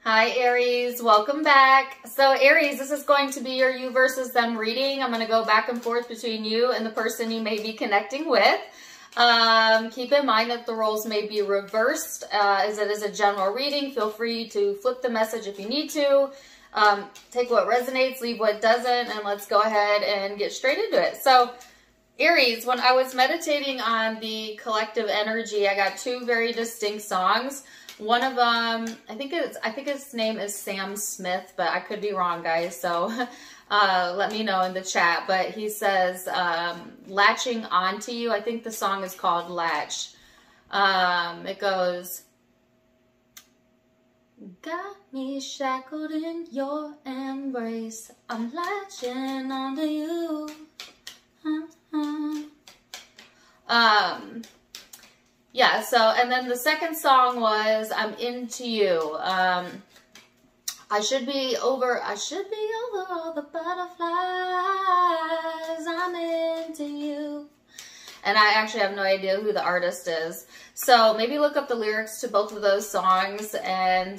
Hi Aries, welcome back. So Aries, this is going to be your you versus them reading. I'm going to go back and forth between you and the person you may be connecting with. Keep in mind that the roles may be reversed as it is a general reading. Feel free to flip the message if you need to. Take what resonates, leave what doesn't, and let's go ahead and get straight into it. So Aries, when I was meditating on the collective energy, I got two very distinct songs. One of them, I think his name is Sam Smith, but I could be wrong, guys. So let me know in the chat. But he says, latching onto you. I think the song is called Latch. It goes, got me shackled in your embrace. I'm latching onto you. Yeah, so, and then the second song was I'm Into You. I should be over all the butterflies. I'm into you. And I actually have no idea who the artist is. So maybe look up the lyrics to both of those songs and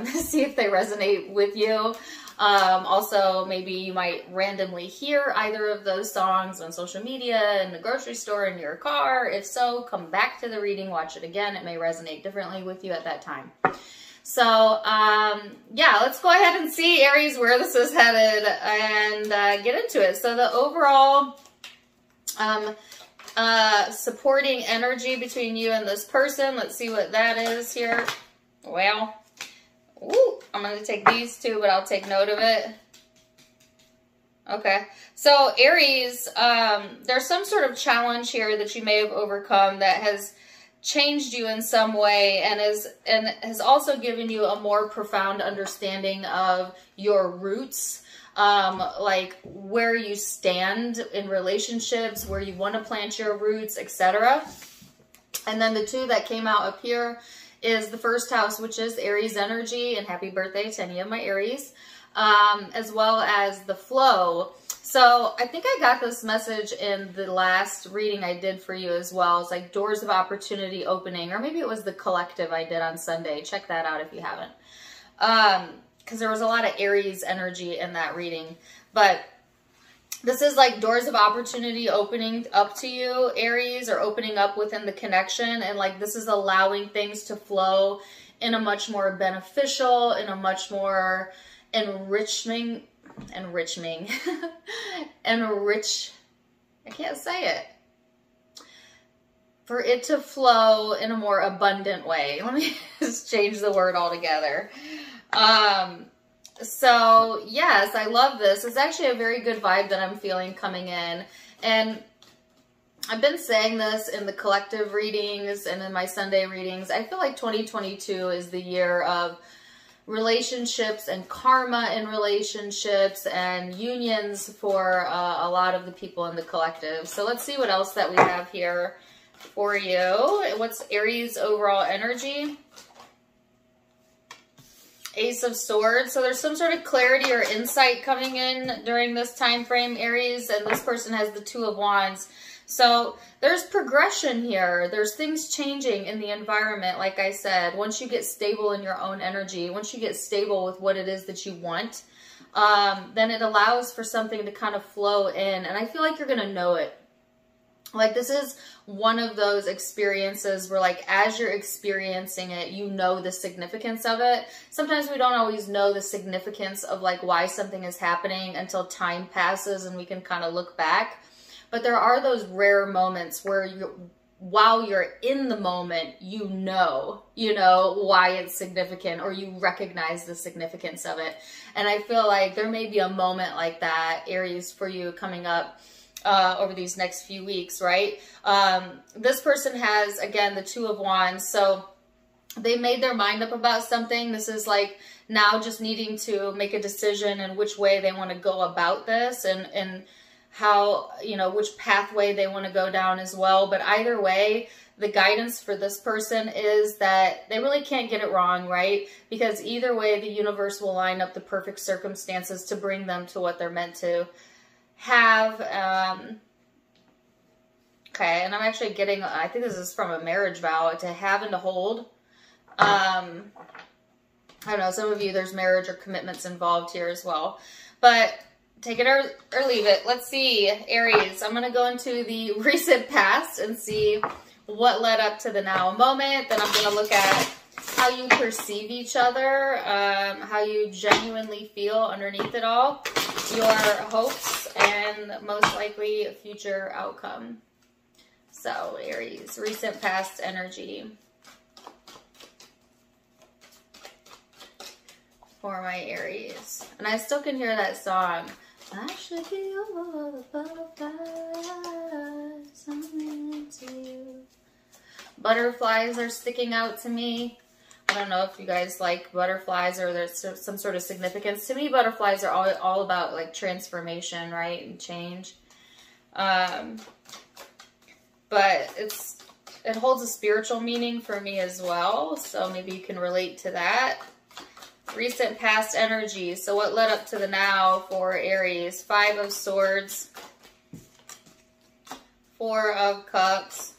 see if they resonate with you. Also, maybe you might randomly hear either of those songs on social media, in the grocery store, in your car. If so, come back to the reading, watch it again. It may resonate differently with you at that time. So, yeah, let's go ahead and see, Aries, where this is headed and get into it. So the overall supporting energy between you and this person, let's see what that is here. Well, ooh, I'm going to take these two, but I'll take note of it. Okay. So Aries, there's some sort of challenge here that you may have overcome that has changed you in some way and has also given you a more profound understanding of your roots, like where you stand in relationships, where you want to plant your roots, etc. And then the two that came out up here is the first house, which is Aries energy, and happy birthday to any of my Aries, as well as the flow. So I think I got this message in the last reading I did for you as well. It's like doors of opportunity opening, or maybe it was the collective I did on Sunday. Check that out if you haven't. Because there was a lot of Aries energy in that reading. But this is like doors of opportunity opening up to you, Aries, or opening up within the connection. And like this is allowing things to flow in a much more beneficial, in a much more enriching, I can't say it. For it to flow in a more abundant way. Let me just change the word altogether. So yes, I love this. It's actually a very good vibe that I'm feeling coming in. And I've been saying this in the collective readings and in my Sunday readings. I feel like 2022 is the year of relationships and karma in relationships and unions for a lot of the people in the collective. So let's see what else that we have here for you. What's Aries overall energy? Ace of Swords. So there's some sort of clarity or insight coming in during this time frame, Aries, and this person has the Two of Wands. So there's progression here. There's things changing in the environment, like I said. Once you get stable in your own energy, once you get stable with what it is that you want, then it allows for something to kind of flow in. And I feel like you're going to know it. Like this is one of those experiences where like as you're experiencing it, you know the significance of it. Sometimes we don't always know the significance of like why something is happening until time passes and we can kind of look back. But there are those rare moments where while you're in the moment, you know why it's significant, or you recognize the significance of it. And I feel like there may be a moment like that, Aries, for you coming up over these next few weeks, right? This person has, again, the Two of Wands. So they made their mind up about something. This is like now just needing to make a decision in which way they want to go about this and how, which pathway they want to go down as well. But either way, the guidance for this person is that they really can't get it wrong, right? Because either way, the universe will line up the perfect circumstances to bring them to what they're meant to have. Okay, and I'm actually getting, I think this is from a marriage vow, to have and to hold. I don't know, some of you, there's marriage or commitments involved here as well. But take it or leave it. Let's see, Aries. I'm going to go into the recent past and see what led up to the now moment. Then I'm going to look at how you perceive each other, how you genuinely feel underneath it all, your hopes, and most likely future outcome. So, Aries, recent past energy for my Aries. And I still can hear that song. I should be all the butterflies, I'm into you. Butterflies are sticking out to me. I don't know if you guys like butterflies or there's some sort of significance. To me, butterflies are all about like transformation, right? And change. But it holds a spiritual meaning for me as well. So maybe you can relate to that. Recent past energy. So what led up to the now for Aries? 5 of Swords. 4 of Cups.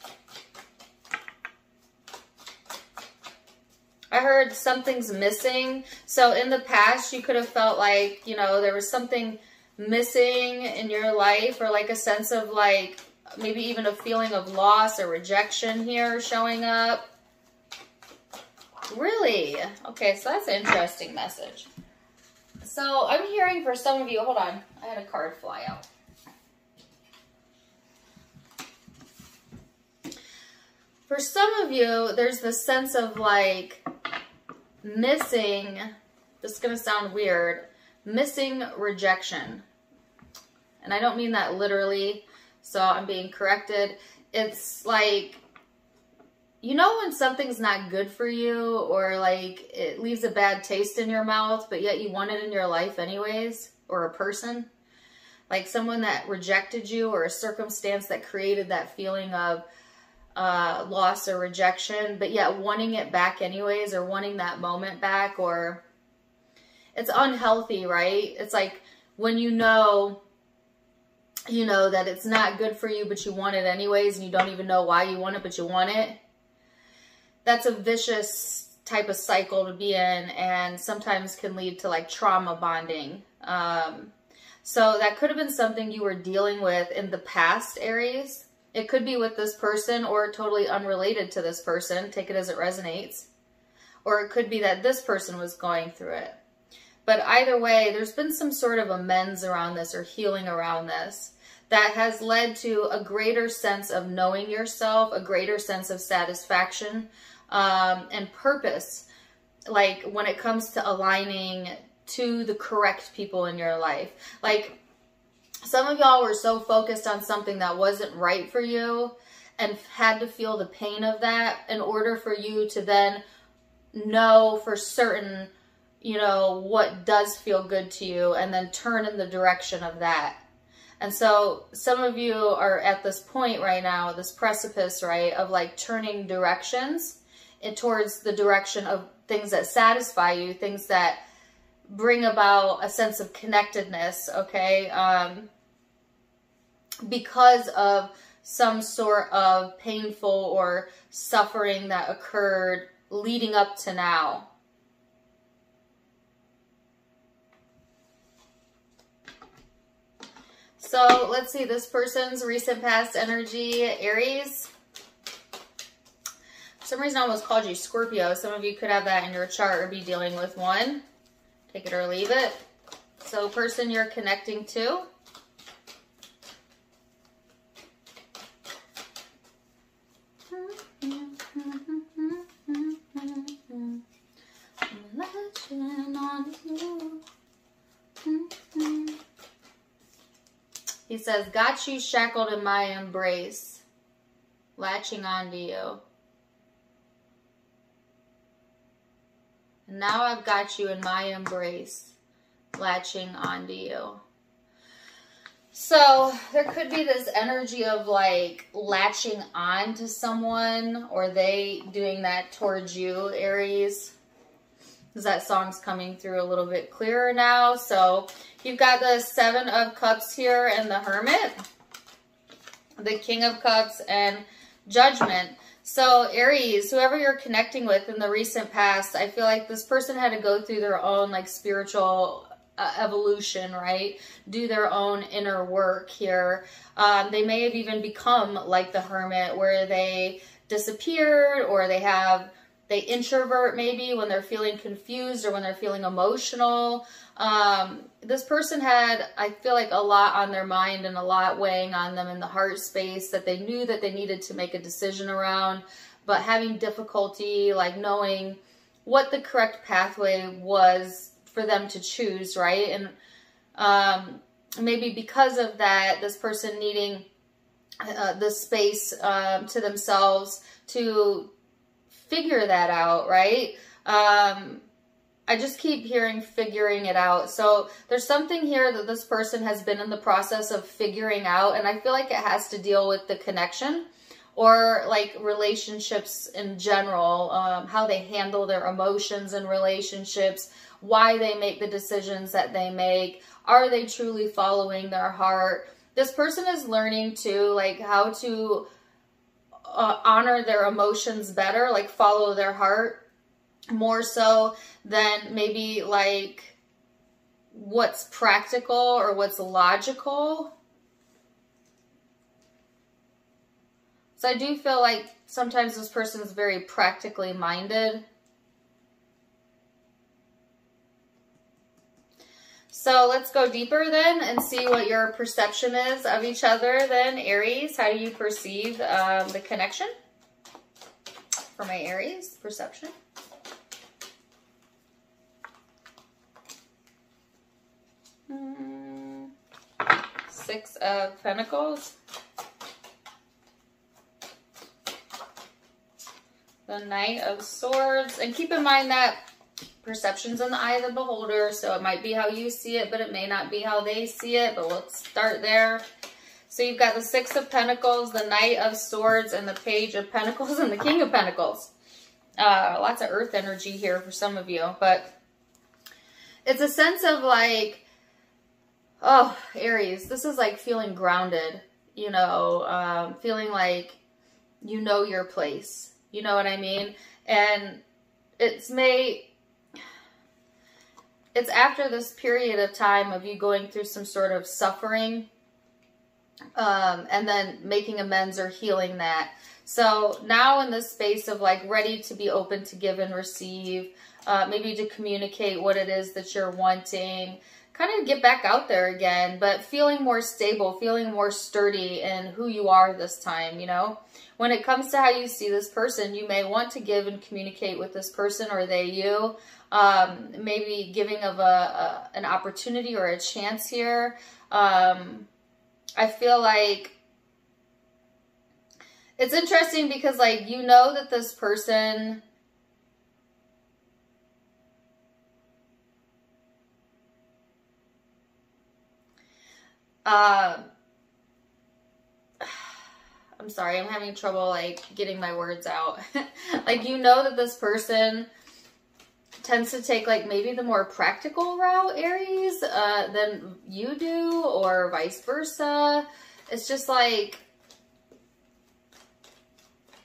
I heard something's missing. So in the past, you could have felt like, you know, there was something missing in your life, or like a sense of like, maybe even a feeling of loss or rejection here showing up. Really? Okay, so that's an interesting message. So I'm hearing for some of you, hold on, I had a card fly out. For some of you, there's this sense of like missing, this is going to sound weird, missing rejection. And I don't mean that literally, so I'm being corrected. It's like, you know when something's not good for you, or like it leaves a bad taste in your mouth, but yet you want it in your life anyways, or a person? Like someone that rejected you, or a circumstance that created that feeling of loss or rejection, but yet wanting it back anyways, or wanting that moment back, or it's unhealthy, right? It's like when you know that it's not good for you, but you want it anyways, and you don't even know why you want it, but you want it. That's a vicious type of cycle to be in, and sometimes can lead to like trauma bonding. So that could have been something you were dealing with in the past, Aries. It could be with this person, or totally unrelated to this person. Take it as it resonates. Or it could be that this person was going through it. But either way, there's been some sort of amends around this, or healing around this, that has led to a greater sense of knowing yourself, a greater sense of satisfaction, and purpose. Like when it comes to aligning to the correct people in your life. Like, some of y'all were so focused on something that wasn't right for you, and had to feel the pain of that in order for you to then know for certain, you know, what does feel good to you, and then turn in the direction of that. And so some of you are at this point right now, this precipice, right, of like turning directions towards the direction of things that satisfy you, things that bring about a sense of connectedness, okay? Because of some sort of painful or suffering that occurred leading up to now. So let's see, this person's recent past energy, Aries. For some reason I almost called you Scorpio. Some of you could have that in your chart or be dealing with one. Take it or leave it. So person you're connecting to. He says, got you shackled in my embrace, latching onto you. And now I've got you in my embrace, latching onto you. So there could be this energy of like latching on to someone, or they doing that towards you, Aries. Because that song's coming through a little bit clearer now. So you've got the 7 of Cups here and the Hermit, the King of Cups and Judgment. So Aries, whoever you're connecting with in the recent past, I feel like this person had to go through their own like spiritual evolution, right? Do their own inner work here. They may have even become like the hermit, where they disappeared, or they introvert maybe when they're feeling confused or when they're feeling emotional. This person had, I feel like, a lot on their mind and a lot weighing on them in the heart space that they knew that they needed to make a decision around, but having difficulty like knowing what the correct pathway was for them to choose, right? And maybe because of that, this person needing the space to themselves to figure that out, right? I just keep hearing figuring it out. So there's something here that this person has been in the process of figuring out, and I feel like it has to deal with the connection or like relationships in general, how they handle their emotions in relationships, why they make the decisions that they make. Are they truly following their heart? This person is learning to like how to honor their emotions better, like follow their heart more so than maybe like what's practical or what's logical. So I do feel like sometimes this person is very practically minded. So let's go deeper then and see what your perception is of each other then, Aries. How do you perceive the connection for my Aries perception? Six of Pentacles. The Knight of Swords. And keep in mind that perception's in the eye of the beholder, so it might be how you see it, but it may not be how they see it, but let's start there. So you've got the Six of Pentacles, the Knight of Swords, and the Page of Pentacles, and the King of Pentacles. Lots of earth energy here for some of you, but it's a sense of like, oh, Aries, this is like feeling grounded, you know, feeling like you know your place. You know what I mean? And it's after this period of time of you going through some sort of suffering, and then making amends or healing that. So now in this space of like ready to be open to give and receive, maybe to communicate what it is that you're wanting, kind of get back out there again, but feeling more stable, feeling more sturdy in who you are this time, you know? When it comes to how you see this person, you may want to give and communicate with this person, or they you. Maybe giving of an opportunity or a chance here. I feel like it's interesting because like you know that this person I'm sorry, I'm having trouble like getting my words out. Like you know that this person tends to take like maybe the more practical route, Aries, than you do, or vice versa. It's just like,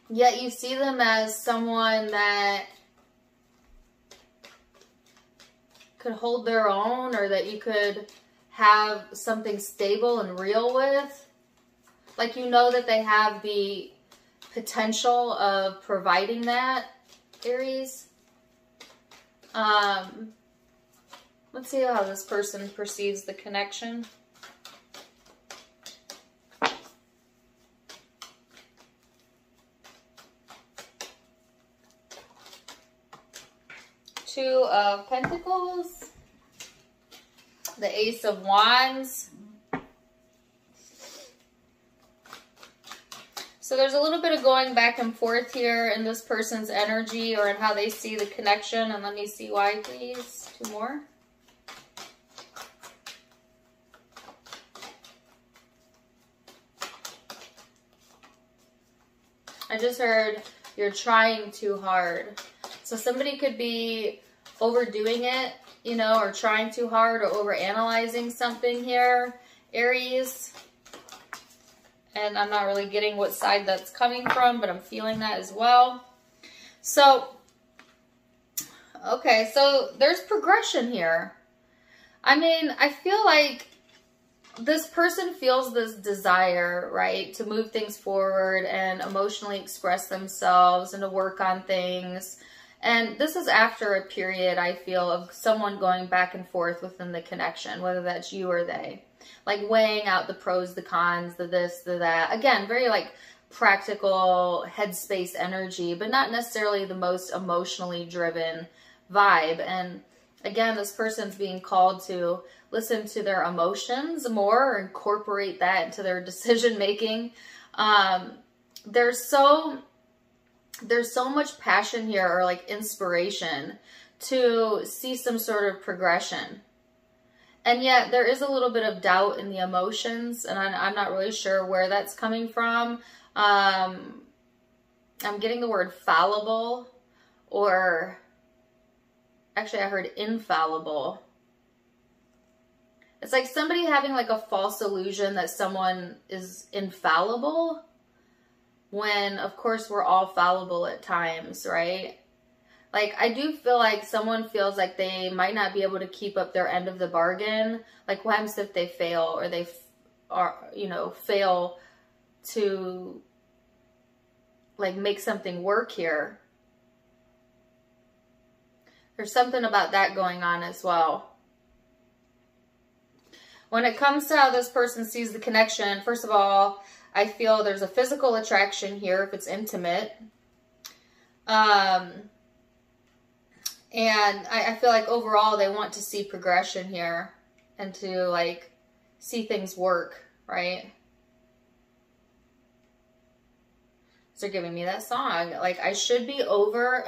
yet you see them as someone that could hold their own, or that you could have something stable and real with. Like you know that they have the potential of providing that, Aries. Let's see how this person perceives the connection. Two of Pentacles, the Ace of Wands. So there's a little bit of going back and forth here in this person's energy or in how they see the connection. And let me see why, please. Two more. I just heard you're trying too hard. So somebody could be overdoing it, you know, or trying too hard or overanalyzing something here, Aries. And I'm not really getting what side that's coming from, but I'm feeling that as well. So, okay, so there's progression here. I mean, I feel like this person feels this desire, right, to move things forward and emotionally express themselves and to work on things. And this is after a period, I feel, of someone going back and forth within the connection, whether that's you or they. Like weighing out the pros, the cons, the this, the that. Again, very like practical headspace energy, but not necessarily the most emotionally driven vibe. And again, this person's being called to listen to their emotions more, or incorporate that into their decision making. There's so much passion here, or like inspiration, to see some sort of progression. And yet there is a little bit of doubt in the emotions, and I'm not really sure where that's coming from. I'm getting the word fallible, or actually I heard infallible. It's like somebody having like a false illusion that someone is infallible, when of course we're all fallible at times, right? Like, I do feel like someone feels like they might not be able to keep up their end of the bargain. Like, what happens if they fail, or they fail to like make something work here? There's something about that going on as well. When it comes to how this person sees the connection, first of all, I feel there's a physical attraction here if it's intimate. And I feel like overall they want to see progression here and to like see things work, right? So they're giving me that song. Like, I should be over.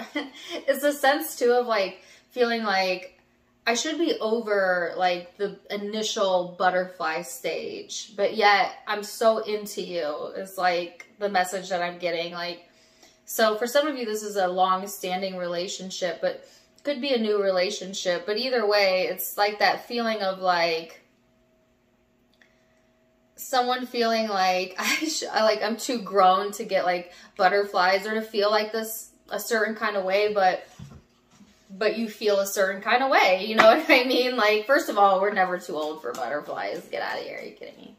It's a sense too of like feeling like I should be over like the initial butterfly stage, but yet I'm so into you is like the message that I'm getting. Like, so for some of you, this is a long-standing relationship, but could be a new relationship. But either way, it's like that feeling of like someone feeling like I'm too grown to get like butterflies, or to feel like this a certain kind of way, but you feel a certain kind of way. You know what I mean? Like, first of all, we're never too old for butterflies. Get out of here. Are you kidding me?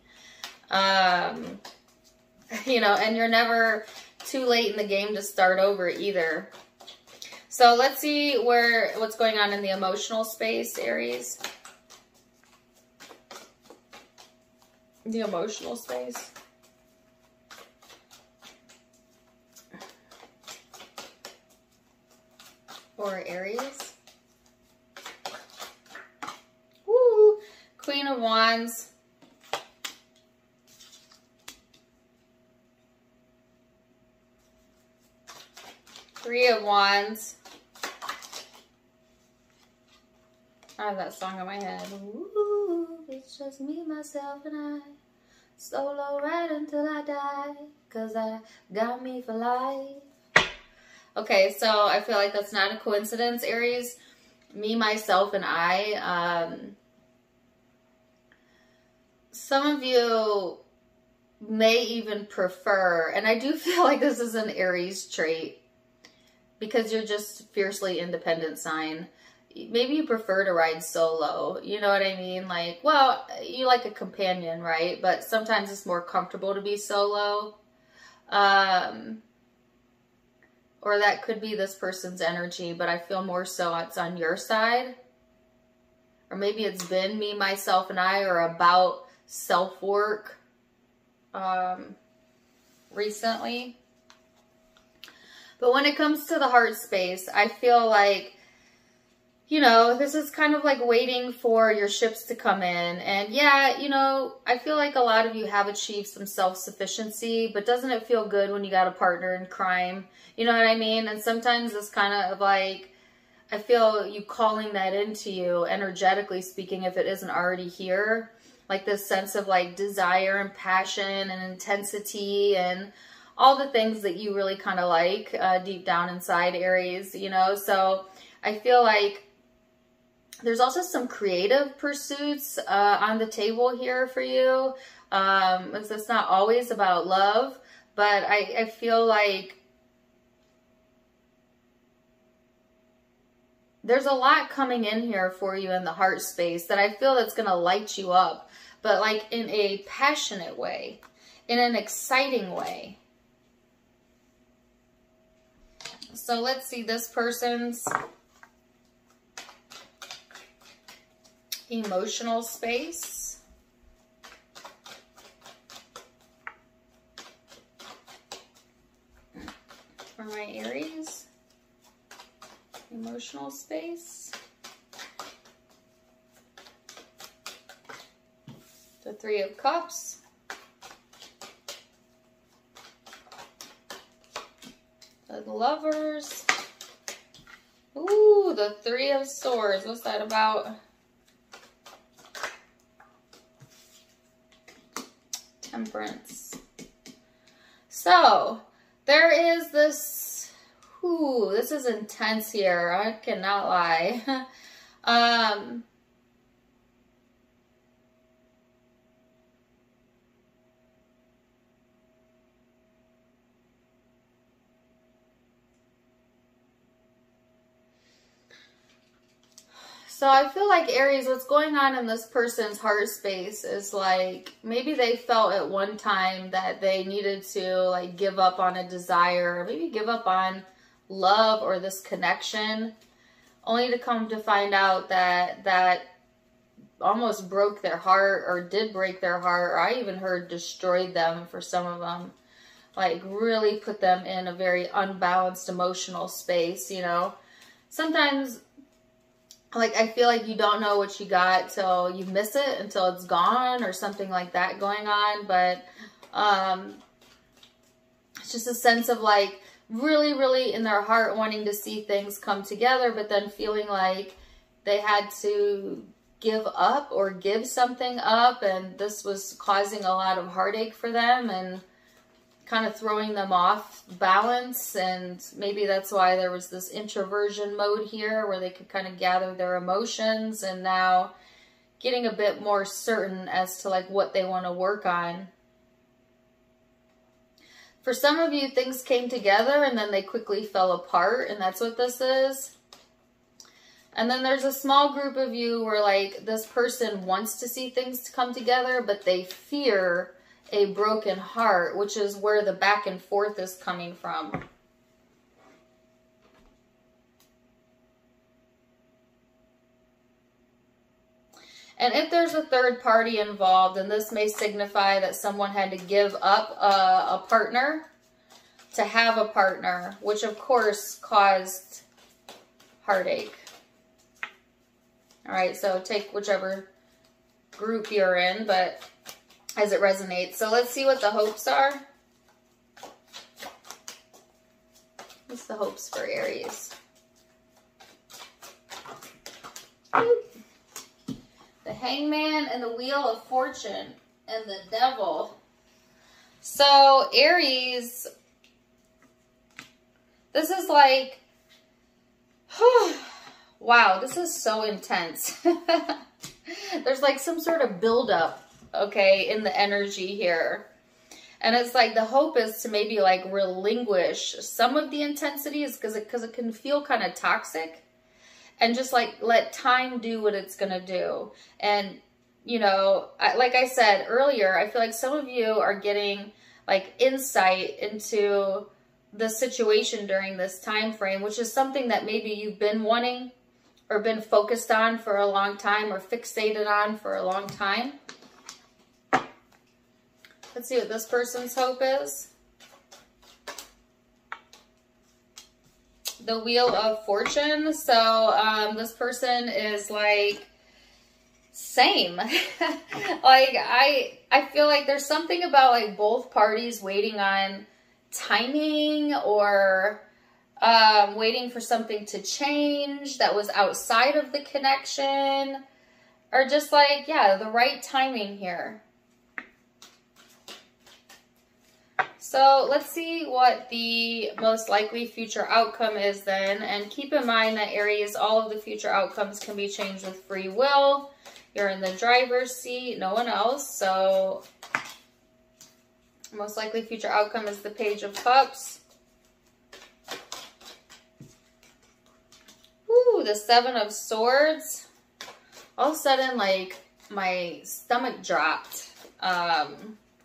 You know, and you're never too late in the game to start over either. So let's see what's going on in the emotional space, Aries. The emotional space. Or Aries. Woo! Queen of Wands. Three of Wands. I have that song in my head. Ooh, it's just me, myself, and I. Solo right until I die. 'Cause I got me for life. Okay, so I feel like that's not a coincidence, Aries. Me, myself, and I. Some of you may even prefer, and I do feel like this is an Aries trait, because you're just fiercely independent sign. Maybe you prefer to ride solo. You know what I mean? Like, well, you like a companion, right? But sometimes it's more comfortable to be solo. Or that could be this person's energy, but I feel more so it's on your side. Or maybe it's been me, myself, and I, or about self-work recently. But when it comes to the heart space, I feel like, you know, this is kind of like waiting for your ships to come in. And yeah, you know, I feel like a lot of you have achieved some self-sufficiency, but doesn't it feel good when you got a partner in crime? You know what I mean? And sometimes it's kind of like, I feel you calling that into you, energetically speaking, if it isn't already here. Like this sense of like desire and passion and intensity and all the things that you really kind of like deep down inside, Aries, you know? So I feel like There's also some creative pursuits on the table here for you. It's not always about love, but I feel like there's a lot coming in here for you in the heart space that I feel that's going to light you up, but like in a passionate way, in an exciting way. So let's see this person's emotional space. For my Aries. Emotional space. The Three of Cups. The Lovers. Ooh, the Three of Swords. What's that about? Temperance. So, there is this, ooh, this is intense here. I cannot lie. So I feel like Aries, what's going on in this person's heart space is like, maybe they felt at one time that they needed to like give up on a desire, or maybe give up on love or this connection, only to come to find out that that almost broke their heart, or did break their heart, or I even heard destroyed them for some of them. Like really put them in a very unbalanced emotional space, you know. Sometimes, like, I feel like you don't know what you got till you miss it, until it's gone, or something like that going on. But it's just a sense of like really, really in their heart wanting to see things come together, but then feeling like they had to give up or give something up, and this was causing a lot of heartache for them and kind of throwing them off balance. And maybe that's why there was this introversion mode here, where they could kind of gather their emotions, and now getting a bit more certain as to like what they want to work on. For some of you, things came together and then they quickly fell apart, and that's what this is. And then there's a small group of you where like this person wants to see things come together, but they fear a broken heart, which is where the back and forth is coming from. And if there's a third party involved, then this may signify that someone had to give up a partner to have a partner, which of course caused heartache. All right, so take whichever group you're in, but as it resonates. So let's see what the hopes are. What's the hopes for Aries? The Hangman and the Wheel of Fortune and the Devil. So Aries, this is like, wow, this is so intense. There's like some sort of buildup, okay, in the energy here. And it's like the hope is to maybe like relinquish some of the intensities, because it can feel kind of toxic, and just like let time do what it's going to do. And, you know, like I said earlier, I feel like some of you are getting like insight into the situation during this time frame, which is something that maybe you've been wanting or been focused on for a long time, or fixated on for a long time. Let's see what this person's hope is. The Wheel of Fortune. So this person is like, same. Like I feel like there's something about like both parties waiting on timing, or waiting for something to change that was outside of the connection, or just like, yeah, the right timing here. So let's see what the most likely future outcome is then. And keep in mind that Aries, all of the future outcomes can be changed with free will. You're in the driver's seat, no one else. So most likely future outcome is the Page of Cups. Ooh, the Seven of Swords. All of a sudden, like, my stomach dropped.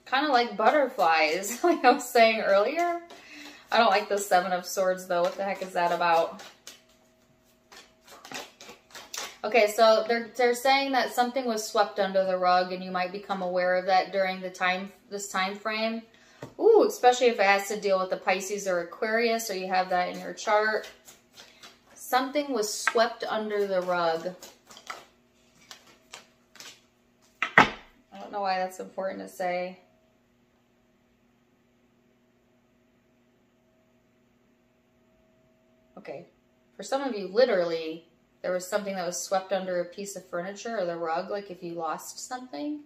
Kind of like butterflies, like I was saying earlier. I don't like the Seven of Swords, though. What the heck is that about? Okay, so they're saying that something was swept under the rug, and you might become aware of that during this time frame. Ooh, especially if it has to deal with the Pisces or Aquarius, or you have that in your chart. Something was swept under the rug. I don't know why that's important to say. Okay, for some of you, literally, there was something that was swept under a piece of furniture or the rug, like if you lost something.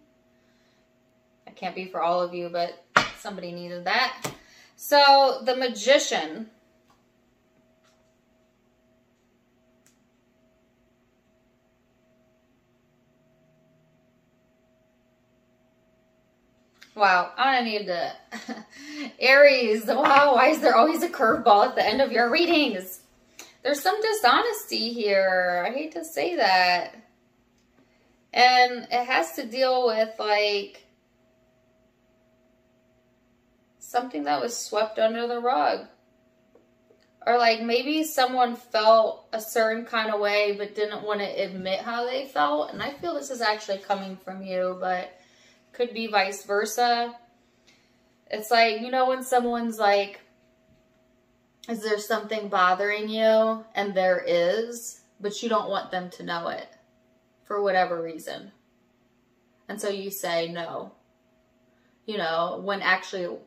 That can't be for all of you, but somebody needed that. So, the Magician. Wow, I'm gonna need to... Aries, wow, why is there always a curveball at the end of your readings? There's some dishonesty here. I hate to say that. And it has to deal with, like, something that was swept under the rug. Or, like, maybe someone felt a certain kind of way but didn't want to admit how they felt. And I feel this is actually coming from you, but could be vice versa. It's like, you know when someone's like, is there something bothering you? And there is, but you don't want them to know it for whatever reason. And so you say no. You know, when actually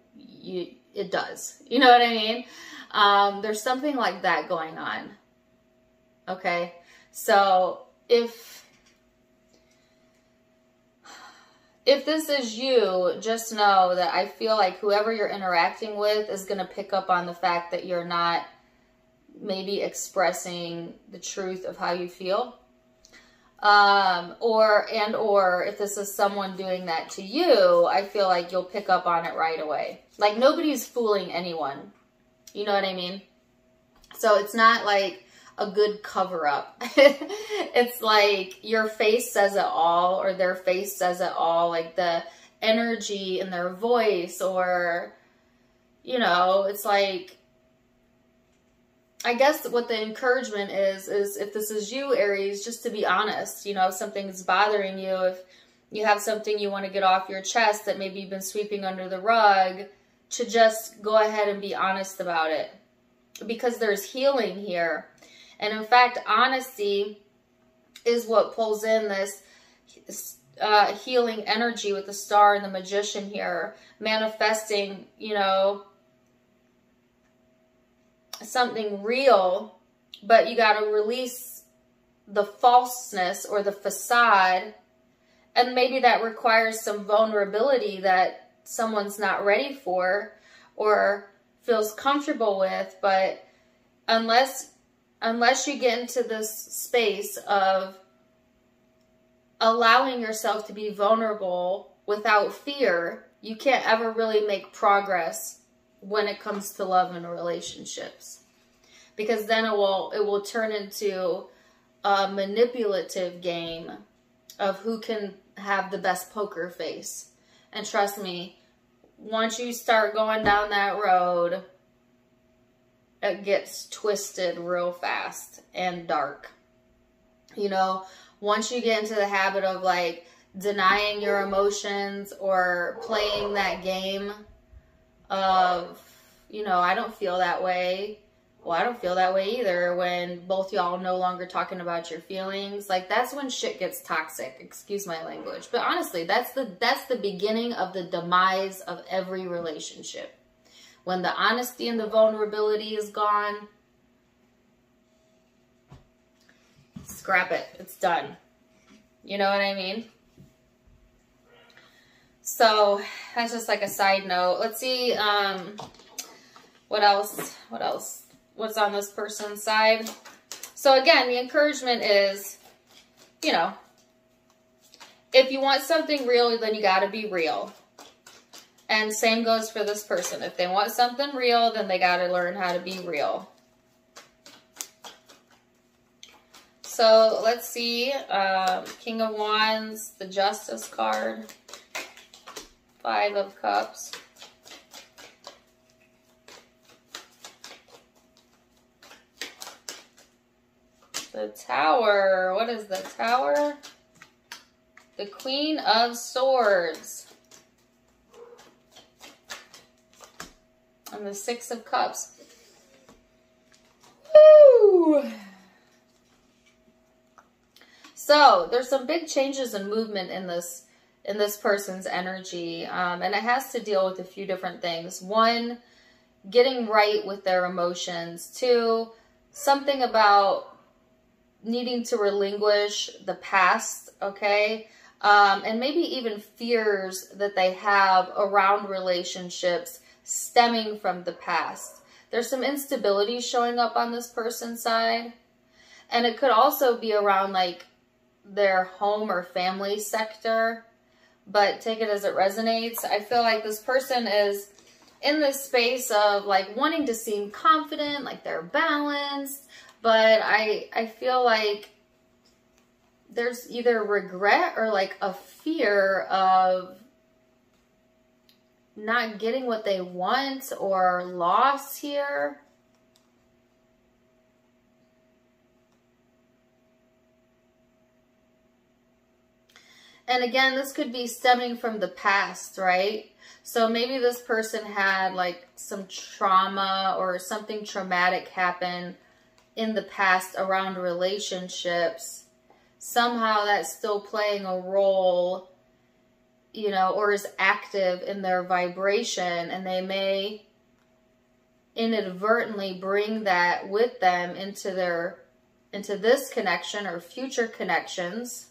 it does. You know what I mean? There's something like that going on. Okay? So if this is you, just know that I feel like whoever you're interacting with is going to pick up on the fact that you're not maybe expressing the truth of how you feel. Or if this is someone doing that to you, I feel like you'll pick up on it right away. Like, nobody's fooling anyone. You know what I mean? So it's not like a good cover-up. It's like your face says it all, or their face says it all, like the energy in their voice, or, you know, it's like, I guess what the encouragement is if this is you, Aries, just to be honest. You know, if something's bothering you, if you have something you want to get off your chest that maybe you've been sweeping under the rug, to just go ahead and be honest about it. Because there's healing here. And in fact, honesty is what pulls in this healing energy with the Star and the Magician here. Manifesting, you know, something real, but you got to release the falseness or the facade. And maybe that requires some vulnerability that someone's not ready for or feels comfortable with. But unless you get into this space of allowing yourself to be vulnerable without fear, you can't ever really make progress when it comes to love and relationships. Because then it will turn into a manipulative game of who can have the best poker face. And trust me, once you start going down that road, it gets twisted real fast and dark. You know, once you get into the habit of like denying your emotions or playing that game of, you know, I don't feel that way. Well, I don't feel that way either, when both y'all no longer talking about your feelings. Like, that's when shit gets toxic. Excuse my language. But honestly, that's the beginning of the demise of every relationship. When the honesty and the vulnerability is gone, scrap it. It's done. You know what I mean? So that's just like a side note. Let's see, what else? What's on this person's side? So again, the encouragement is, you know, if you want something real, then you got to be real. And same goes for this person. If they want something real, then they got to learn how to be real. So let's see, King of Wands, the Justice card, 5 of Cups. The Tower. What is the Tower? The Queen of Swords. And the 6 of Cups. Woo! So there's some big changes and movement in this person's energy. And it has to deal with a few different things. 1, getting right with their emotions. 2, something about needing to relinquish the past, okay? And maybe even fears that they have around relationships stemming from the past. There's some instability showing up on this person's side. And it could also be around like their home or family sector, but take it as it resonates. I feel like this person is in this space of like wanting to seem confident, like they're balanced, but I feel like there's either regret or like a fear of not getting what they want or loss here. And again, this could be stemming from the past, right? So maybe this person had like some trauma or something traumatic happen in the past around relationships. Somehow that's still playing a role, you know, or is active in their vibration, and they may inadvertently bring that with them into this connection or future connections.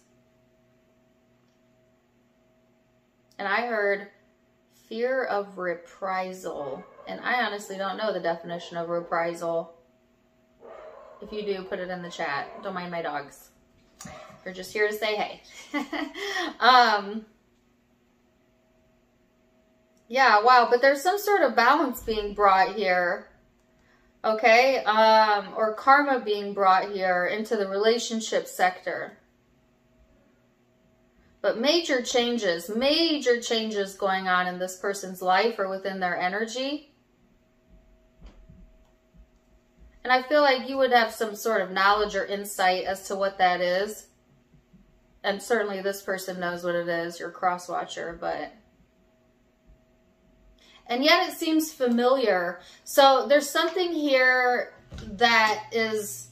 And I heard fear of reprisal, and I honestly don't know the definition of reprisal. If you do, put it in the chat. Don't mind my dogs. They're just here to say hey. Yeah, wow, but there's some sort of balance being brought here. Okay? Or karma being brought here into the relationship sector. But major changes going on in this person's life or within their energy. And I feel like you would have some sort of knowledge or insight as to what that is. And certainly this person knows what it is, your cross watcher, but... And yet it seems familiar. So there's something here that is...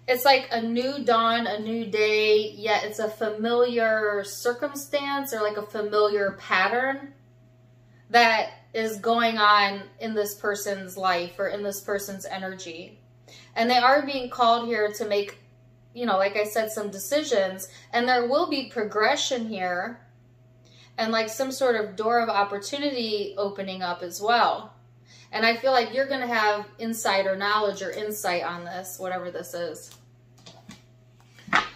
It's like a new dawn, a new day, yet it's a familiar circumstance or like a familiar pattern that is going on in this person's life or in this person's energy. And they are being called here to make, you know, like I said, some decisions. And there will be progression here and like some sort of door of opportunity opening up as well. And I feel like you're going to have insider knowledge or insight on this, whatever this is.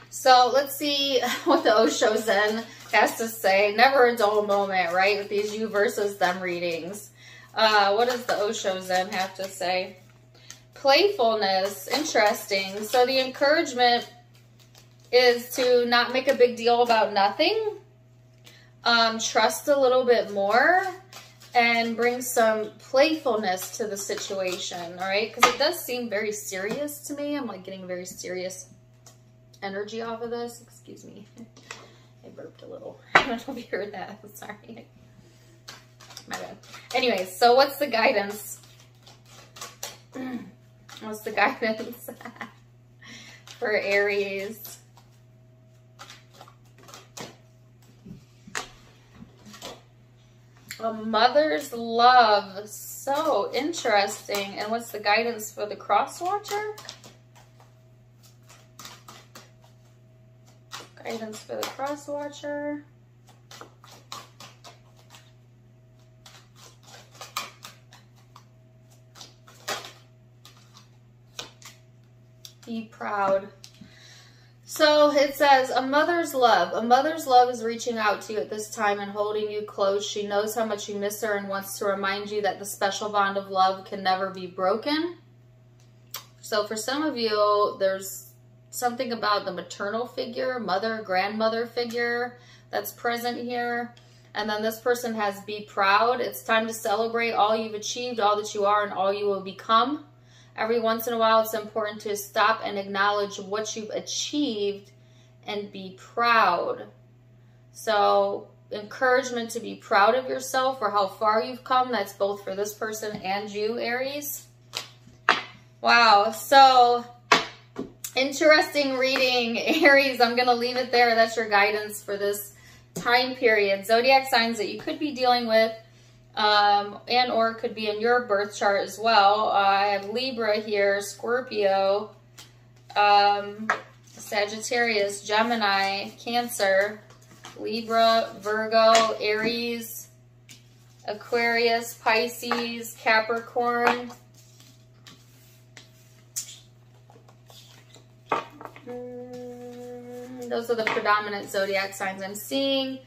So let's see what the Osho Zen has to say. Never a dull moment, right? With these you versus them readings. What does the Osho Zen have to say? Playfulness. Interesting. So the encouragement is to not make a big deal about nothing. Trust a little bit more. And bring some playfulness to the situation, all right? Because it does seem very serious to me. I'm like getting very serious energy off of this. Excuse me. I burped a little. I don't know if you heard that. Sorry. My bad. Anyways, so what's the guidance? What's the guidance for Aries? A mother's love. So interesting. And what's the guidance for the cross watcher? Guidance for the cross watcher. Be proud. So it says, a mother's love. A mother's love is reaching out to you at this time and holding you close. She knows how much you miss her and wants to remind you that the special bond of love can never be broken. So for some of you, there's something about the maternal figure, mother, grandmother figure that's present here. And then this person has be proud. It's time to celebrate all you've achieved, all that you are, and all you will become. Every once in a while, it's important to stop and acknowledge what you've achieved and be proud. So, encouragement to be proud of yourself for how far you've come. That's both for this person and you, Aries. Wow. So, interesting reading, Aries. I'm going to leave it there. That's your guidance for this time period. Zodiac signs that you could be dealing with. And or could be in your birth chart as well. I have Libra here, Scorpio, Sagittarius, Gemini, Cancer, Libra, Virgo, Aries, Aquarius, Pisces, Capricorn. Those are the predominant zodiac signs I'm seeing.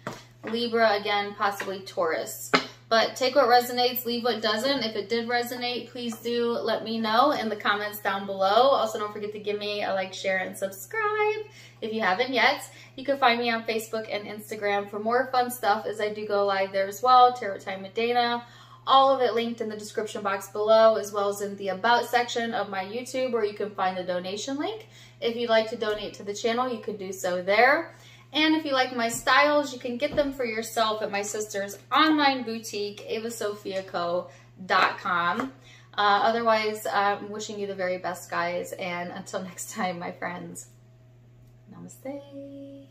Libra, again, possibly Taurus. But take what resonates, leave what doesn't. If it did resonate, please do let me know in the comments down below. Also, don't forget to give me a like, share, and subscribe if you haven't yet. You can find me on Facebook and Instagram for more fun stuff as I do go live there as well. Tarot Time with Dana. All of it linked in the description box below, as well as in the About section of my YouTube, where you can find the donation link. If you'd like to donate to the channel, you can do so there. And if you like my styles, you can get them for yourself at my sister's online boutique, avasophiaco.com. Otherwise, I'm wishing you the very best, guys. And until next time, my friends, namaste.